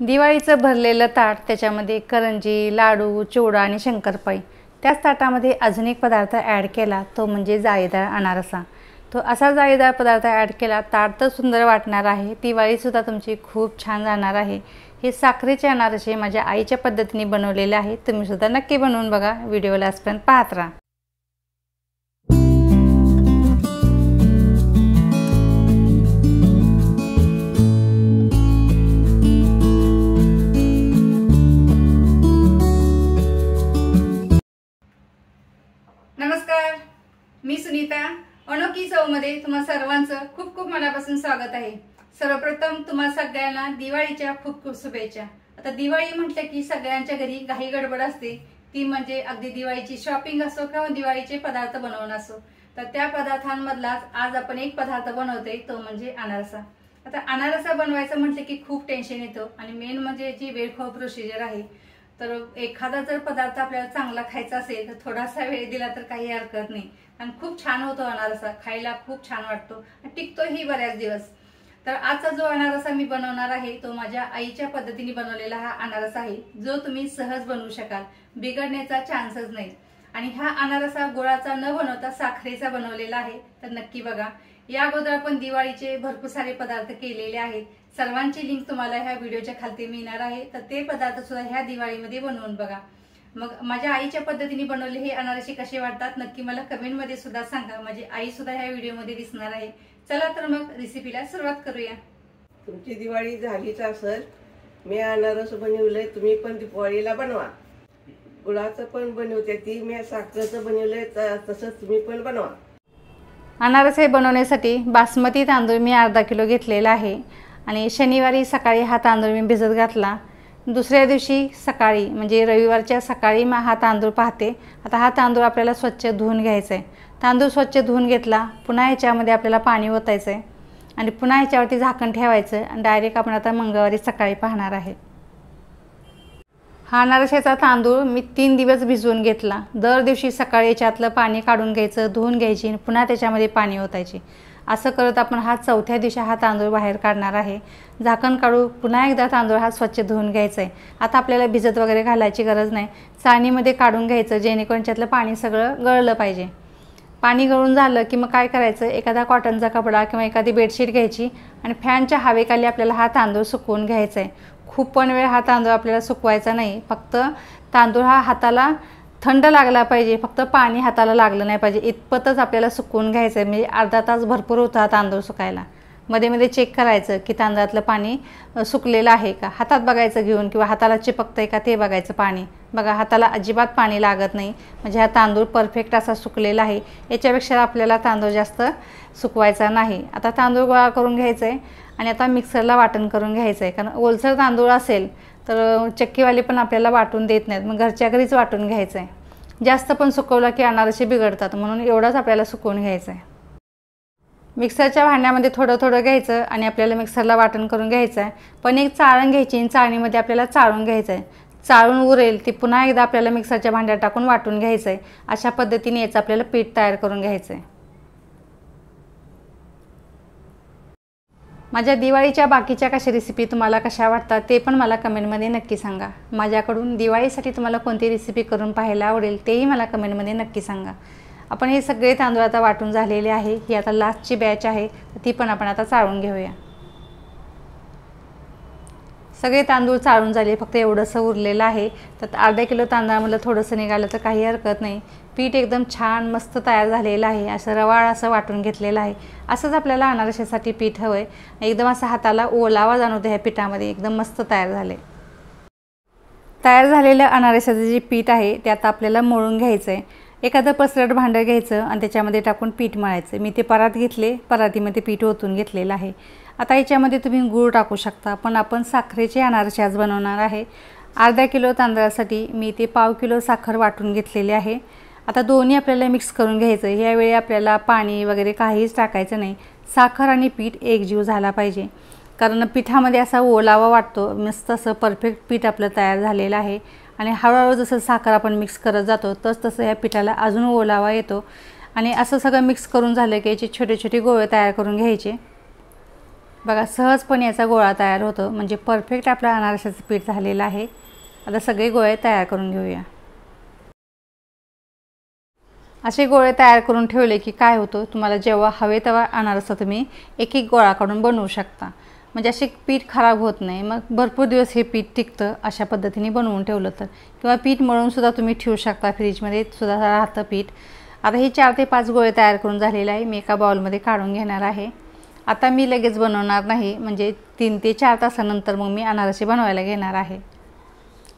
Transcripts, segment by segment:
दिवाळीचं भरलेलं ताट, त्याच्यामध्ये करंजी, लाडू, चिवडा आणि शंकरपाळी. त्याच ताटामध्ये अजून एक पदार्थ ॲड केला, तो म्हणजे जाळीदार अनारसा. तो असा जाळीदार पदार्थ ॲड केला, ताट तर सुंदर वाटणार आहे, दिवाळीसुद्धा तुमची खूप छान जाणार आहे. हे साखरेचे अनारसे माझ्या आईच्या पद्धतीने बनवलेले आहेत. तुम्हीसुद्धा नक्की बनवून बघा. व्हिडिओला आजपर्यंत पाहत राहा. नमस्कार, मी सुनीता. अनोखी चवमध्ये तुम्हा सर्वांचं खूप खूप मनापासून स्वागत आहे. सर्वप्रथम तुम्हा सगळ्यांना दिवाळीच्या खूप खूप शुभेच्छा. आता दिवाळी म्हटलं की सगळ्यांच्या घरी घाई गडबड असते, ती म्हणजे अगदी दिवाळीची शॉपिंग असो किंवा दिवाळीचे पदार्थ बनवणं असो. तर त्या पदार्थांमधलाच आज आपण एक पदार्थ बनवतोय, तो म्हणजे अनारसा. आता अनारसा बनवायचं म्हटलं की खूप टेन्शन येतं आणि मेन म्हणजे याची वेळखाऊ प्रोसिजर आहे. तर एखादा जर पदार्थ आपल्याला चांगला खायचा असेल तर थोडासा वेळ दिला तर काही हरकत नाही. आणि खूप छान होतो अनारसा, खायला खूप छान वाटतो आणि टिकतोही बऱ्याच दिवस. तर आजचा जो अनारसा मी बनवणार आहे तो माझ्या आईच्या पद्धतीने बनवलेला हा अनारसा आहे, जो तुम्ही सहज बनवू शकाल, बिघडण्याचा चान्सच नाही. आणि हा अनारसा गुळाचा न बनवता साखरेचा बनवलेला आहे. तर नक्की बघा. या अगोदर आपण दिवाळीचे भरपूर सारे पदार्थ केलेले आहेत, सर्वांची लिंक तुम्हाला ह्या व्हिडिओच्या खाली मिळणार आहे. तर ते पदार्थ सुद्धा ह्या दिवाळीमध्ये बनवून बघा. मग माझ्या आईच्या पद्धतीने बनवले हे अनारसे कसे वाटतात नक्की मला कमेंट मध्ये सुद्धा सांगा. माझी आई सुद्धा ह्या व्हिडिओमध्ये दिसणार आहे. चला तर मग रेसिपीला सुरुवात करूया. तुमची दिवाळी झालीच असेल, मी अनारस बनवलंय, तुम्ही पण दिवाळीला बनवा. गुळाचं पण बनवते ती, मी साखरेचं बनवलंय, तसंच तुम्ही पण बनवा. अनारसे बनवण्यासाठी बासमती तांदूळ मी अर्धा किलो घेतलेला आहे आणि शनिवारी सकाळी हा तांदूळ मी भिजत घातला. दुसऱ्या दिवशी सकाळी म्हणजे रविवारच्या सकाळी मग हा तांदूळ पाहते. आता हा तांदूळ आपल्याला स्वच्छ धुवून घ्यायचा आहे. तांदूळ स्वच्छ धुवून घेतला, पुन्हा ह्याच्यामध्ये आपल्याला पाणी ओतायचं आहे आणि पुन्हा ह्याच्यावरती झाकण ठेवायचं आणि डायरेक्ट आपण आता मंगळवारी सकाळी पाहणार आहे. हा अनारशाचा तांदूळ मी 3 दिवस भिजवून घेतला. दर दिवशी सकाळी याच्यातलं पाणी काढून घ्यायचं, धुवून घ्यायची, पुन्हा त्याच्यामध्ये पाणी ओतायचे. असं करत आपण हा चौथ्या दिवशी हा तांदूळ बाहेर काढणार आहे. झाकण काढू, पुन्हा एकदा तांदूळ हा स्वच्छ धुवून घ्यायचा आहे. आता आपल्याला भिजत वगैरे घालायची गरज नाही, चाळणीमध्ये काढून घ्यायचं, जेणेकरून त्यातलं पाणी सगळं गळलं पाहिजे. पाणी गळून झालं की मग काय करायचं, एखादा कॉटनचा कपडा किंवा एखादी बेडशीट घ्यायची आणि फॅनच्या हवेखाली आपल्याला हा तांदूळ सुकवून घ्यायचा आहे. खूप पण वेळ हा तांदूळ आपल्याला सुकवायचा नाही, फक्त तांदूळ हा हाताला थंड लागला पाहिजे, फक्त पाणी हाताला लागलं नाही पाहिजे इतपतच आपल्याला सुकवून घ्यायचं आहे. म्हणजे अर्धा तास भरपूर होता हा तांदूळ सुकायला. मध्ये मध्ये चेक करायचं की तांदळातलं पाणी सुकलेलं आहे का, हातात बघायचं घेऊन किंवा हाताला चिपकतंय का ते बघायचं. पाणी बघा, हाताला अजिबात पाणी लागत नाही, म्हणजे हा तांदूळ परफेक्ट असा सुकलेला आहे. याच्यापेक्षा आपल्याला तांदूळ जास्त सुकवायचा नाही. आता तांदूळ गोळा करून घ्यायचं आहे आणि आता मिक्सरला वाटण करून घ्यायचं आहे. कारण ओलसर तांदूळ असेल तर चक्कीवाले पण आपल्याला वाटून देत नाहीत, मग घरच्या घरीच वाटून घ्यायचं आहे. जास्त पण सुकवलं की अनारसे बिघडतात, म्हणून एवढंच आपल्याला सुकवून घ्यायचं आहे. मिक्सरच्या भांड्यामध्ये थोडं थोडं घ्यायचं आणि आपल्याला मिक्सरला वाटण करून घ्यायचं आहे. पण एक चाळण घ्यायची आणि चाळणीमध्ये आपल्याला चाळून घ्यायचं आहे. चाळून उरेल ती पुन्हा एकदा आपल्याला मिक्सरच्या भांड्यात टाकून वाटून घ्यायचं आहे. अशा पद्धतीने याचं आपल्याला पीठ तयार करून घ्यायचं आहे. माझ्या दिवाळीच्या बाकीच्या कशा रेसिपी तुम्हाला कशा वाटतात ते पण मला कमेंटमध्ये नक्की सांगा. माझ्याकडून दिवाळीसाठी तुम्हाला कोणती रेसिपी करून पाहायला आवडेल तेही मला कमेंटमध्ये नक्की सांगा. आपण हे सगळे तांदूळ आता वाटून झालेले आहे. ही आता लास्टची बॅच आहे, ती पण आपण आता चाळून घेऊया. सगळे तांदूळ चाळून झाले, फक्त एवढंसं उरलेलं आहे. तर अर्धा किलो तांदळामधलं थोडंसं निघालं तर काही हरकत नाही. पीठ एकदम छान मस्त तयार झालेलं आहे, असं रवाळ असं वाटून घेतलेलं आहे. असंच आपल्याला अनारशासाठी पीठ हवं आहे. एकदम असं हाताला ओलावा जाणवतो ह्या पिठामध्ये. एकदम मस्त तयार झाले. तयार झालेलं अनारशाचं जे पीठ आहे ते आता आपल्याला मळून घ्यायचं आहे. एखादं पसरट भांडं घ्यायचं आणि त्याच्यामध्ये टाकून पीठ मळायचं. मी ते परात घेतले, परातीमध्ये पीठ ओतून घेतलेलं आहे. आता याच्यामध्ये तुम्ही गूळ टाकू शकता, पण आपण साखरेचे अनारसे आज बनवणार आहे. अर्धा किलो तांदळासाठी मी ते पाव किलो साखर वाटून घेतलेली आहे. आता दोन्ही आपल्याला मिक्स करून घ्यायचं. यावेळी आपल्याला पाणी वगैरे काहीच टाकायचं नाही. साखर आणि पीठ एकजीव झाला पाहिजे, कारण पिठामध्ये असा ओलावा वाटतो. मस्त असं परफेक्ट पीठ आपलं तयार झालेलं आहे. आणि हळूहळू जसं साखर आपण मिक्स करत जातो तसं ह्या पिठाला अजून ओलावा येतो. आणि असं सगळं मिक्स करून झालं की याचे छोटे छोटे गोळे तयार करून घ्यायचे. बघा सहजपणे याचा गोळा तयार होतो, म्हणजे परफेक्ट आपला अनारसाचं पीठ झालेलं आहे। आता सगळे गोळे तयार करून घेऊया। असे गोळे तयार करून ठेवले की काय होतं, तुम्हाला जेव्हा हवे तेव्हा अनारसा तुम्ही एक एक गोळा काढून बनवू शकता, म्हणजे असे पीठ खराब होत नाही, मग भरपूर दिवस हे पीठ टिकतं अशा पद्धतीने बनवून ठेवलं तर। किंवा पीठ मळून सुद्धा तुम्ही ठेवू शकता, फ्रीजमध्ये सुद्धा राहतं पीठ। आता हे 4 ते 5 गोळे तयार करून झालेले आहे, मी एका बाउलमध्ये काढून घेणार आहे। आता मी लगेच बनवणार नाही, म्हणजे 3 ते 4 तासानंतर मग मी अनारसे बनवायला घेणार आहे।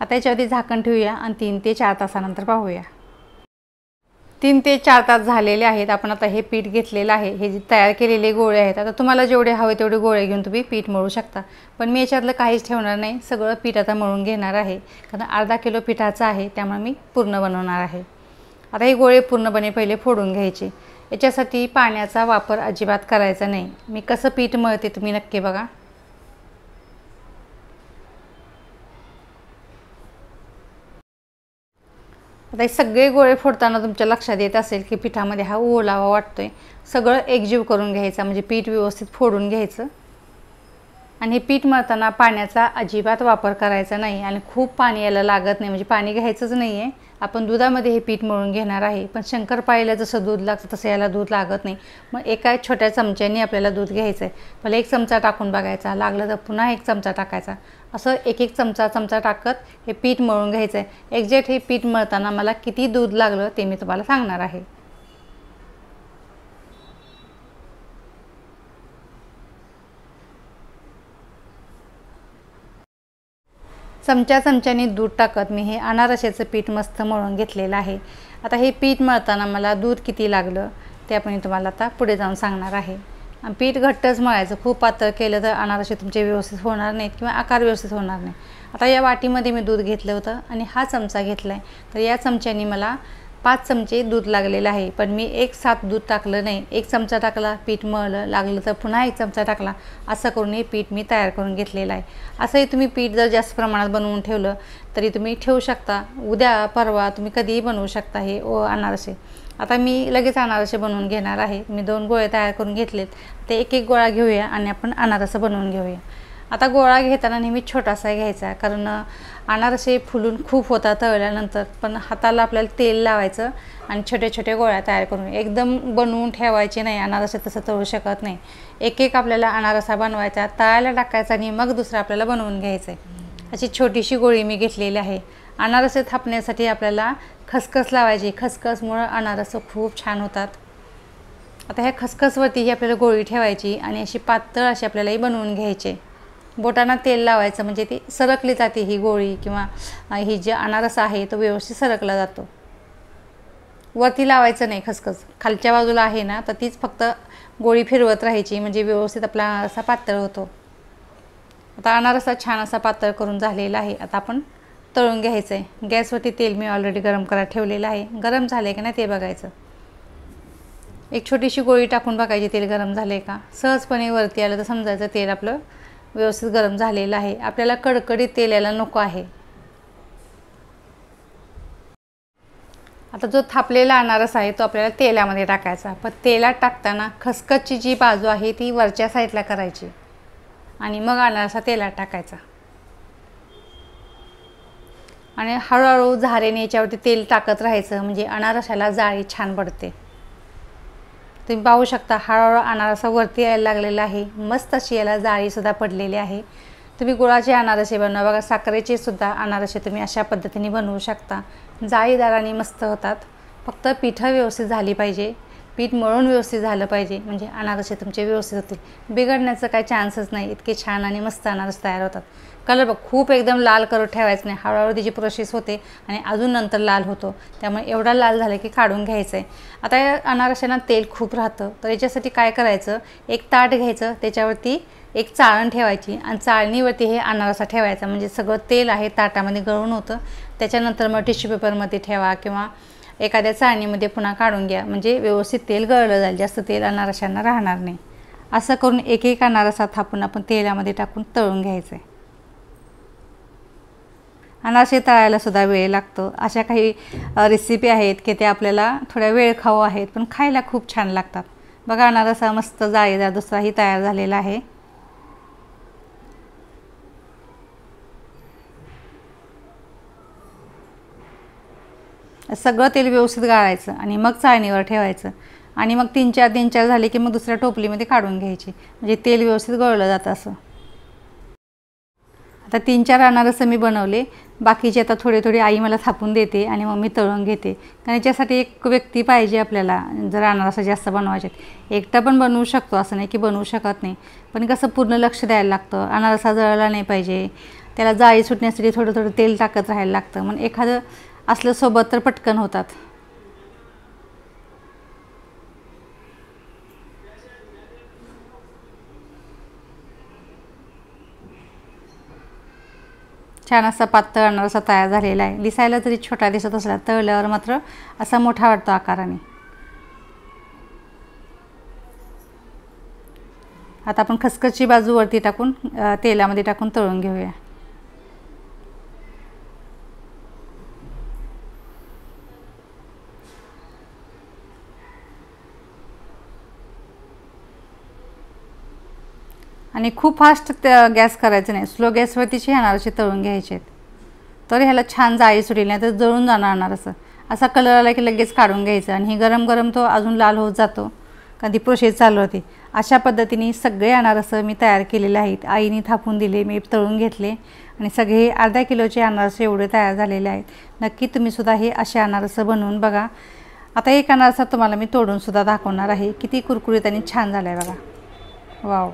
आता याच्यावरती झाकण ठेवूया आणि 3 ते 4 तासानंतर पाहूया। 3 ते 4 तास झालेले आहेत। आपण आता हे पीठ घेतलेलं आहे, हे जे तयार केलेले गोळे आहेत, आता तुम्हाला जेवढे हवे तेवढे गोळे घेऊन तुम्ही पीठ मळू शकता, पण मी याच्यातलं काहीच ठेवणार नाही, सगळं पीठ आता मळून घेणार आहे, कारण अर्धा किलो पिठाचं आहे, त्यामुळे मी पूर्ण बनवणार आहे। आता हे गोळे पूर्णपणे पहिले फोडून घ्यायचे। याच्यासाठी पाण्याचा वापर अजिबात करायचा नाही। मी कसं पीठ मळते तुम्ही नक्की बघा। आता हे सगळे गोळे फोडताना तुमच्या लक्षात येत असेल की पिठामध्ये हा ओलावा वाटतोय, सगळं एकजीव करून घ्यायचं, म्हणजे पीठ व्यवस्थित फोडून घ्यायचं। आणि हे पीठ मळताना पाण्याचा अजिबात वापर करायचा नाही, आणि खूप पाणी याला लागत नाही, म्हणजे पाणी घ्यायचंच नाही आहे। आपण दुधामध्ये हे पीठ मळून घेणार आहे, पण शंकरपाळीला जसं दूध लागतं तसं याला दूध लागत नाही। मग एका छोट्या चमच्याने आपल्याला दूध घ्यायचं आहे, पहिले 1 चमचा टाकून बघायचा, लागलं तर पुन्हा 1 चमचा टाकायचा, असं 1-1 चमचा टाकत हे पीठ मळून घ्यायचं आहे। एक्झॅक्ट हे पीठ मळताना मला किती दूध लागलं ते मी तुम्हाला सांगणार आहे। चमच्याने दूध टाकत मी हे अनारसाचं पीठ मस्त मळून घेतलेलं आहे। आता हे पीठ मळताना मला दूध किती लागलं ते आपण तुम्हाला आता पुढे जाऊन सांगणार आहे। आणि पीठ घट्टच मळायचं, खूप पातळ केलं तर अनारसे तुमचे व्यवस्थित होणार नाहीत किंवा आकार व्यवस्थित होणार नाही। आता या वाटीमध्ये मी दूध घेतलं होतं आणि हा चमचा घेतला आहे, तर या चमच्याने मला 5 चमचे दूध लागलेलं आहे, पण मी एक साथ दूध टाकलं नाही, 1 चमचा टाकला, पीठ मळलं, लागलं तर पुन्हा 1 चमचा टाकला, असं करून हे पीठ मी तयार करून घेतलेलं आहे। असंही तुम्ही पीठ जर जास्त प्रमाणात बनवून ठेवलं तरी तुम्ही ठेवू शकता, उद्या परवा तुम्ही कधीही बनवू शकता हे अनारसे। आता मी लगेच अनारसे बनवून घेणार आहे। मी 2 गोळे तयार करून घेतलेत, ते 1-1 गोळा घेऊया आणि आपण अनारसे बनवून घेऊया। आता गोळा घेताना नेहमी छोटासा घ्यायचा, कारण अनारसे फुलून खूप होतात तळल्यानंतर, पण हाताला आपल्याला तेल लावायचं आणि छोटे छोटे गोळ्या तयार करून एकदम बनवून ठेवायचे नाही, अनारसे तसं तळू शकत नाही। 1-1 आपल्याला अनारसा बनवायचा, तळायला टाकायचा आणि मग दुसरा आपल्याला बनवून घ्यायचं आहे। अशी छोटीशी गोळी मी घेतलेली आहे। अनारसे थापण्यासाठी आपल्याला खसखस लावायची, खसखसमुळे अनारसे खूप छान होतात। आता ह्या खसखसवरती ही आपल्याला गोळी ठेवायची आणि अशी पातळ अशी आपल्यालाही बनवून घ्यायची। बोटांना तेल लावायचं, म्हणजे ती सरकली जाते ही गोळी, किंवा ही जी अनारस आहे तो व्यवस्थित सरकला जातो। वरती लावायचं नाही खसखस, खालच्या बाजूला आहे ना, तर तीच फक्त गोळी फिरवत राहायची, म्हणजे व्यवस्थित आपला अनारसा पातळ होतो। आता अनारसा छान असा पातळ करून झालेला आहे। आता आपण तळून घ्यायचं आहे। गॅसवरती तेल मी ऑलरेडी गरम करायला ठेवलेलं आहे, गरम झाले की नाही ते बघायचं। एक छोटीशी गोळी टाकून बघायची तेल गरम झाले का, सहजपणे वरती आलं तर समजायचं तेल आपलं व्यवस्थित गरम झालेलं आहे। आपल्याला कडकडीत तेल यायला नको आहे। आता जो थापलेला अनारस आहे तो आपल्याला तेलामध्ये टाकायचा, पण तेलात टाकताना खसखसची जी बाजू आहे ती वरच्या साईडला करायची आणि मग अनारसा तेलात टाकायचा, आणि हळूहळू झारेने याच्यावरती तेल टाकत राहायचं, म्हणजे अनारसाला जाळी छान पडते। तुम्ही पाहू शकता हळूहळू अनारसा वरती यायला लागलेला आहे, मस्त अशी याला जाळीसुद्धा पडलेली आहे। तुम्ही गुळाचे अनारसे बनवा, बघा साखरेचे सुद्धा अनारसे तुम्ही अशा पद्धतीने बनवू शकता, जाळीदार आणि मस्त होतात। फक्त पीठ व्यवस्थित झाली पाहिजे, पीठ मळून व्यवस्थित झालं पाहिजे, म्हणजे अनारसे तुमचे व्यवस्थित होतील, बिघडण्याचं काही चान्सच नाही। इतके छान आणि मस्त अनारस तयार होतात। कलर बघ, खूप एकदम लाल करून ठेवायचं नाही, हळूहळू त्याची प्रोसेस होते आणि अजून नंतर लाल होतो, त्यामुळे एवढा लाल झाला की काढून घ्यायचं आहे। आता या अनारशांना तेल खूप राहतं, तर याच्यासाठी काय करायचं, एक ताट घ्यायचं, त्याच्यावरती एक चाळण ठेवायची आणि चाळणीवरती हे अनारसा ठेवायचा, म्हणजे सगळं तेल आहे ताटामध्ये गळून होतं। त्याच्यानंतर मग टिश्यू पेपरमध्ये ठेवा किंवा एखाद्या चाळणीमध्ये पुन्हा काढून घ्या, म्हणजे व्यवस्थित तेल गळलं जाईल, जास्त तेल अनारशांना राहणार नाही। असं करून 1-1 अनारसा थापून आपण तेलामध्ये टाकून तळून घ्यायचं आहे। अनारसे तळायला सुद्धा वेळ लागतो। अशा काही रेसिपी आहेत की ते आपल्याला थोड्या वेळ खाऊ आहेत, पण खायला खूप छान लागतात। बघा अनारसा मस्त जाळीदार दुसराही तयार झालेला आहे। सगळं तेल व्यवस्थित गाळायचं आणि मग चाळणीवर ठेवायचं आणि मग 3-4 झाले की मग दुसऱ्या टोपलीमध्ये काढून घ्यायची, म्हणजे तेल व्यवस्थित गळलं जातं असं. आता 3-4 अनारस मी बनवले, बाकीचे आता थोडे आई मला थापून देते आणि मग मी तळून घेते. कारण याच्यासाठी एक व्यक्ती पाहिजे आपल्याला जर अनारस जास्त बनवायचे. एकटा पण बनवू शकतो, असं नाही की बनवू शकत नाही, पण कसं पूर्ण लक्ष द्यायला लागतं. अनारसा जळला नाही पाहिजे, त्याला जाळी सुटण्यासाठी थोडं तेल टाकत राहायला लागतं. मग एखादं असलं सोबत तर पटकन होतात. छान असा पातळ अनारसा तयार झालेला आहे. दिसायला जरी छोटा दिसत असला, तळल्यावर मात्र असा मोठा वाटतो आकाराने. आता आपण खसखसची बाजू वरती टाकून तेलामध्ये टाकून तळून घेऊया. आणि खूप फास्ट गॅस करायचं नाही, स्लो गॅसवरतीच हे अनारसे तळून घ्यायचे आहेत. तर ह्याला छान जाळी सुटेल, नाही तर जळून जाणार अनारस. असा कलर आला की लगेच काढून घ्यायचं आणि गरम तो अजून लाल होत जातो, कधी प्रोसेस चालू होते. अशा पद्धतीने सगळे अनारस मी तयार केलेले आहेत. आईने थापून दिले, मी तळून घेतले आणि सगळे अर्धा किलोचे अनारस एवढे तयार झालेले आहेत. नक्की तुम्हीसुद्धा हे असे अनारस बनवून बघा. आता एक अनारसा तुम्हाला मी तोडूनसुद्धा दाखवणार आहे, किती कुरकुरीत आणि छान झाला आहे बघा. वाव,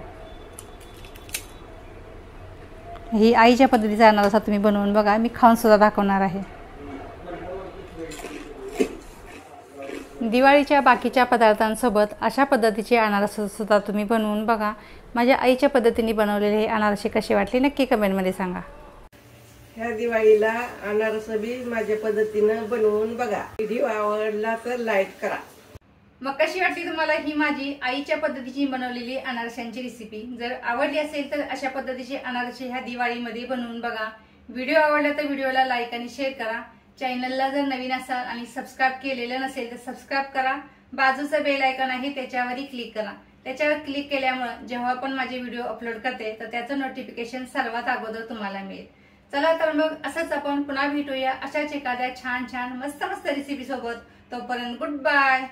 ही आईच्या पद्धतीचा अनारसा तुम्ही बनवून बघा. मी खाऊनसुद्धा दाखवणार आहे. दिवाळीच्या बाकीच्या पदार्थांसोबत अशा पद्धतीचे अनारससुद्धा तुम्ही बनवून बघा. माझ्या आईच्या पद्धतीने बनवलेले हे अनारसे कसे वाटले नक्की कमेंटमध्ये सांगा. ह्या दिवाळीला अनारस बी माझ्या पद्धतीनं बनवून बघा. व्हिडिओ आवडला तर लाईक करा. मग कशी वाटली तुम्हाला ही माझी आईच्या पद्धतीची बनवलेली अनारशांची रेसिपी? जर आवडली असेल तर अशा पद्धतीचे अनारसे ह्या दिवाळीमध्ये बनवून बघा. व्हिडिओ आवडला तर व्हिडिओला लाईक आणि शेअर करा. चॅनलला जर नवीन असाल आणि सबस्क्राईब केलेलं नसेल तर सबस्क्राईब करा. बाजूचं बेल आयकॉन आहे त्याच्यावरही क्लिक करा. त्याच्यावर क्लिक केल्यामुळे जेव्हा पण माझे व्हिडिओ अपलोड करते तर त्याचं नोटिफिकेशन सर्वात अगोदर तुम्हाला मिळेल. चला तर मग असंच आपण पुन्हा भेटूया अशाच एखाद्या छान मस्त रेसिपी सोबत. तोपर्यंत गुड बाय.